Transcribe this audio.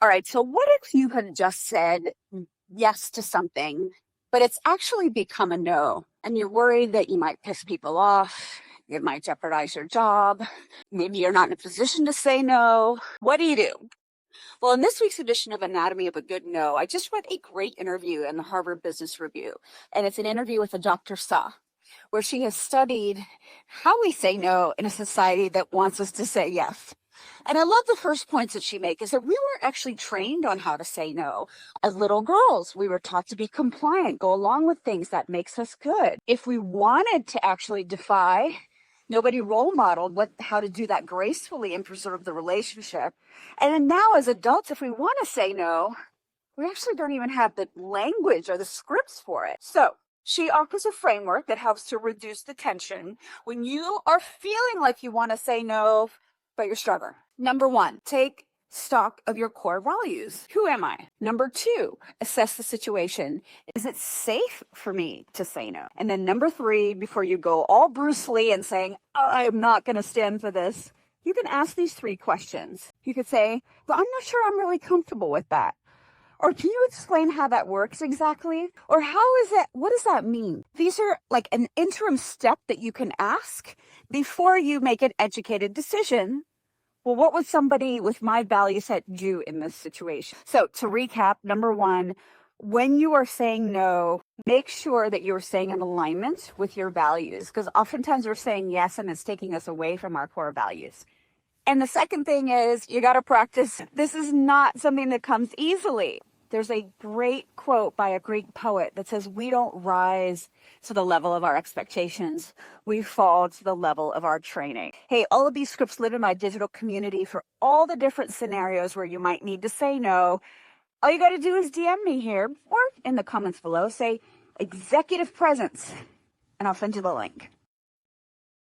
All right, so what if you had just said yes to something, but it's actually become a no, and you're worried that you might piss people off, it might jeopardize your job, maybe you're not in a position to say no. What do you do? Well, in this week's edition of Anatomy of a Good No, I just read a great interview in the Harvard Business Review, and it's an interview with a Dr. Sa, where she has studied how we say no in a society that wants us to say yes. And I love the first points that she makes is that we were actually trained on how to say no. As little girls, we were taught to be compliant, go along with things that makes us good. If we wanted to actually defy, nobody role modeled how to do that gracefully and preserve the relationship. And then now as adults, if we want to say no, we actually don't even have the language or the scripts for it. So she offers a framework that helps to reduce the tension when you are feeling like you want to say no, but you're struggling. Number one, take stock of your core values. Who am I? Number two, assess the situation. Is it safe for me to say no? And then number three, before you go all Bruce Lee and saying, oh, I'm not going to stand for this, you can ask these three questions. You could say, well, I'm not sure I'm really comfortable with that. Or can you explain how that works exactly? Or what does that mean? These are like an interim step that you can ask before you make an educated decision. Well, what would somebody with my value set do in this situation? So to recap, number one, when you are saying no, make sure that you're saying in alignment with your values, because oftentimes we're saying yes and it's taking us away from our core values. And the second thing is you got to practice. This is not something that comes easily. There's a great quote by a Greek poet that says, we don't rise to the level of our expectations. We fall to the level of our training. Hey, all of these scripts live in my digital community for all the different scenarios where you might need to say no. All you got to do is DM me here or in the comments below, say executive presence, and I'll send you the link.